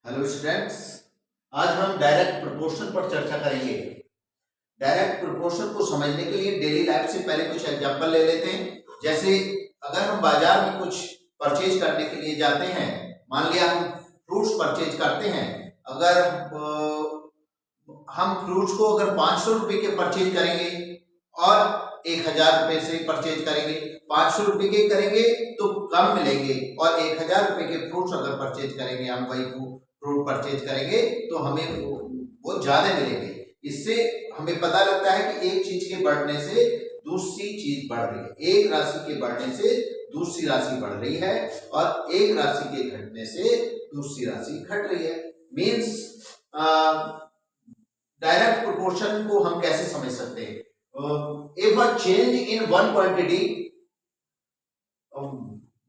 Hello students, आज हम direct proportion पर चर्चा करेंगे। डायरेक्ट प्रोपोर्शन को समझने के लिए डेली लाइफ से पहले कुछ एग्जांपल ले लेते हैं। जैसे अगर हम बाजार में कुछ परचेज करने के लिए जाते हैं, मान लिया हम फ्रूट्स परचेज करते हैं। अगर हम फ्रूट्स को अगर 500 रुपए के परचेज करेंगे और 1000 रुपए से परचेज करेंगे, 500 रुपए के करेंगे तो कम मिलेंगे और 1000 रुपए के फ्रूट्स अगर परचेज करेंगे, हम वही फ्रूट परचेज करेंगे तो हमें वो ज्यादा मिलेंगे। इससे हमें पता लगता है कि एक चीज के बढ़ने से दूसरी चीज बढ़ रही है, एक राशि के बढ़ने से दूसरी राशि बढ़ रही है और एक राशि के घटने से दूसरी राशि घट रही है। मीन्स डायरेक्ट प्रोपोर्शन को हम कैसे समझ सकते हैं? If a change in one quantity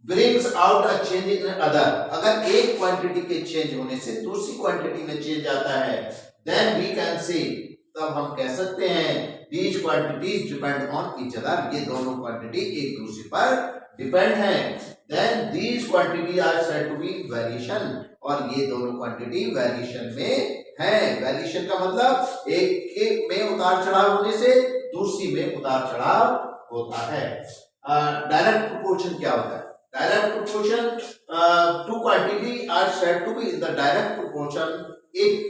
brings out a change in other, अगर एक क्वांटिटी के चेंज होने से दूसरी क्वांटिटी में चेंज आता है, then we can say, तब हम कह सकते हैं these quantities depend on each other, ये दोनों क्वांटिटी एक दूसरे पर डिपेंड हैं। then these quantities are said to be variation, और ये दोनों क्वांटिटी वेरिएशन में है। वेरिएशन का मतलब एक में उतार चढ़ाव होने से दूसरी में उतार चढ़ाव होता है। डायरेक्ट प्रोपोर्शन क्या होता है? Direct proportion, two quantity are said to be in the direct proportion if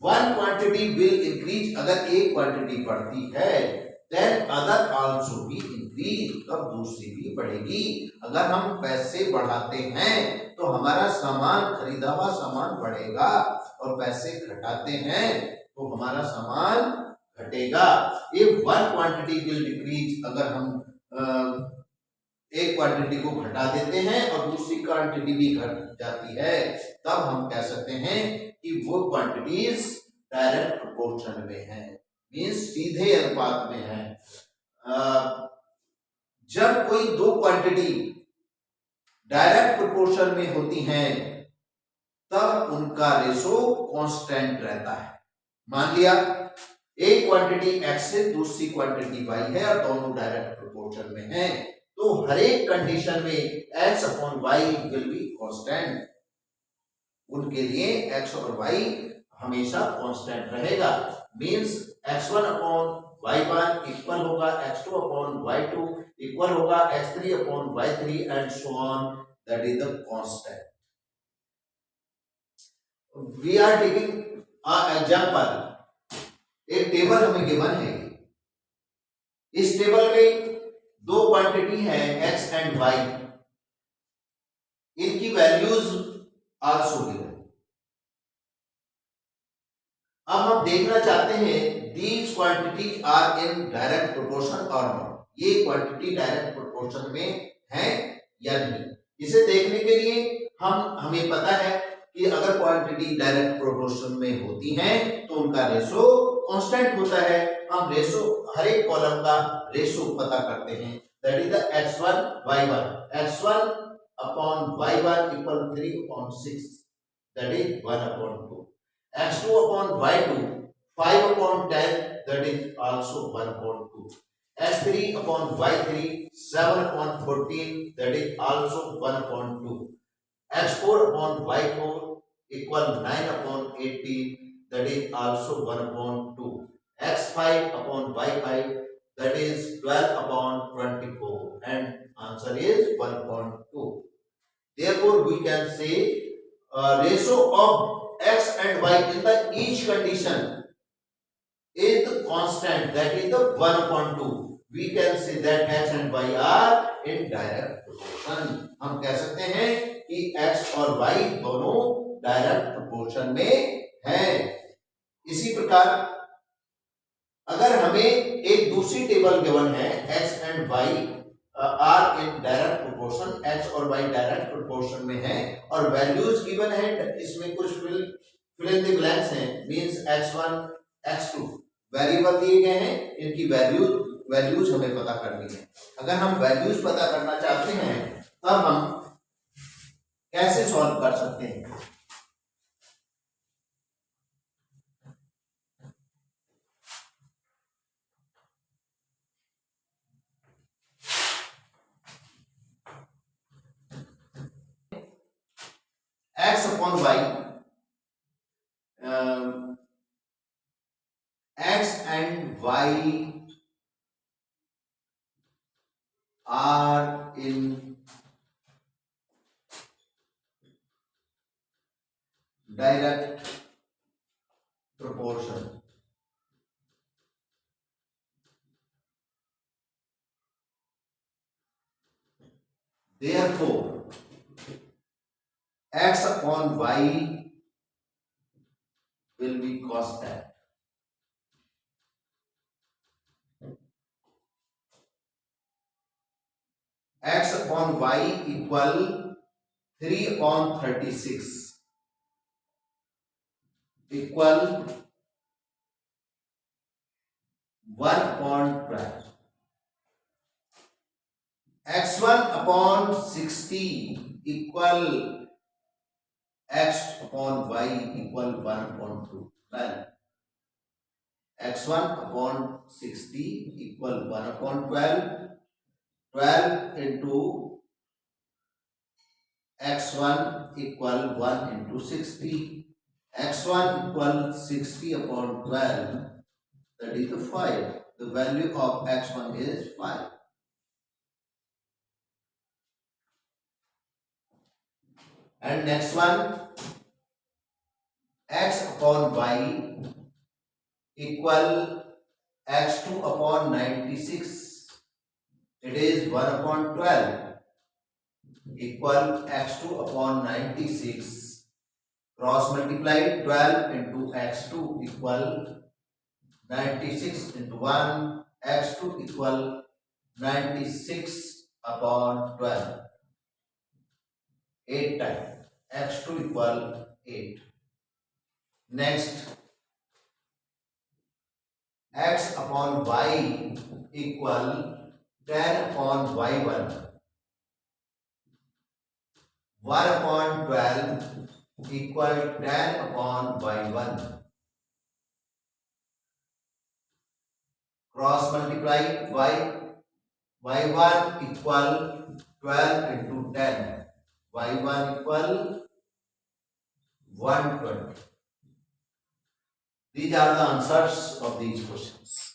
one quantity will increase, अगर एक क्वांटिटी बढ़ती है then other also be increase, तब दूसरी भी बढ़ेगी। अगर हम पैसे बढ़ाते हैं तो हमारा सामान, खरीदा हुआ सामान बढ़ेगा और पैसे घटाते हैं तो हमारा सामान घटेगा। if one quantity will decrease, अगर हम एक क्वांटिटी को घटा देते हैं और दूसरी क्वांटिटी भी घट जाती है, तब हम कह सकते हैं कि वो क्वांटिटीज डायरेक्ट प्रोपोर्शन में है, मींस सीधे अनुपात में है। जब कोई दो क्वांटिटी डायरेक्ट प्रोपोर्शन में होती हैं तब उनका रेशो कांस्टेंट रहता है। मान लिया एक क्वांटिटी एक्स है, दूसरी क्वांटिटी वाई है और दोनों डायरेक्ट प्रोपोर्शन में हैं, तो हर एक कंडीशन में x upon y will be constant. उनके लिए x और y हमेशा कांस्टेंट रहेगा। Means x1 upon y1 equal होगा x2 अपॉन y2 इक्वल होगा x3 upon y3 and so on, that is the constant. We are taking a example. एक table हमें given है। इस टेबल में दो क्वांटिटी है x एंड y, इनकी वैल्यूज आल्सो गिवन। अब हम देखना चाहते हैं these quantities are in direct proportion और नॉट, ये क्वांटिटी डायरेक्ट प्रोपोर्शन में है या नहीं। इसे देखने के लिए हमें पता है कि अगर क्वांटिटी डायरेक्ट प्रोपोर्शन में होती हैं तो उनका रेशो कांस्टेंट होता है। हम रेशो, हर एक कॉलम का रेशो पता करते हैं, that is the x1 y1, x1 upon y1 equal 3 upon 6, that is 1 upon 2, x2 upon y2 5 upon 10, that is also 1 upon 2, x3 upon y3 7 upon 14, that is also 1 upon 2, x4 upon y4 equal 9 upon 18, that is also 1 upon 2, x5 upon y5, that is 12 upon 24, and answer is 1 upon 2. Therefore we can say ratio of x and y in the each condition is the constant, that is the 1 upon 2. We can say that x and y are in direct proportion. हम कह सकते हैं कि x और y दोनों direct proportion में हैं। इसी प्रकार अगर हमें एक दूसरी टेबल गिवन है x and y are in direct proportion, x और y डायरेक्ट प्रोपोर्शन में है और वैल्यूज गिवन है, इसमें कुछ फिल इन द ब्लैंक्स हैं, मींस x1 x2 वेरिएबल दिए गए हैं, इनकी वैल्यूज हमें पता करनी है। अगर हम वैल्यूज पता करना चाहते हैं तब हम कैसे सॉल्व कर सकते हैं? x upon y y are in direct proportion. Therefore, x upon y will be constant. X upon y equal 3 upon 36 equal 1 upon 12. X1 upon 60 equal x upon y equal 1 upon 2. Well, x1 upon 60 equal 1 upon 12. 12 into x1 equal 1 into 60. x1 equal 60 upon 12, that is the 5. The value of x1 is 5. And next one, x upon y equal x2 upon 96. It is 1 upon 12 equal x2 upon 96. Cross multiply 12 into x2 equal 96 into 1. x2 equal 96 upon 12. 8 times. x2 equal 8. Next, x upon y equal 10 upon y1. 1 upon 12 equal 10 upon y1. Cross multiply y1 equal 12 into 10. y1 equal 120. These are the answers of these questions.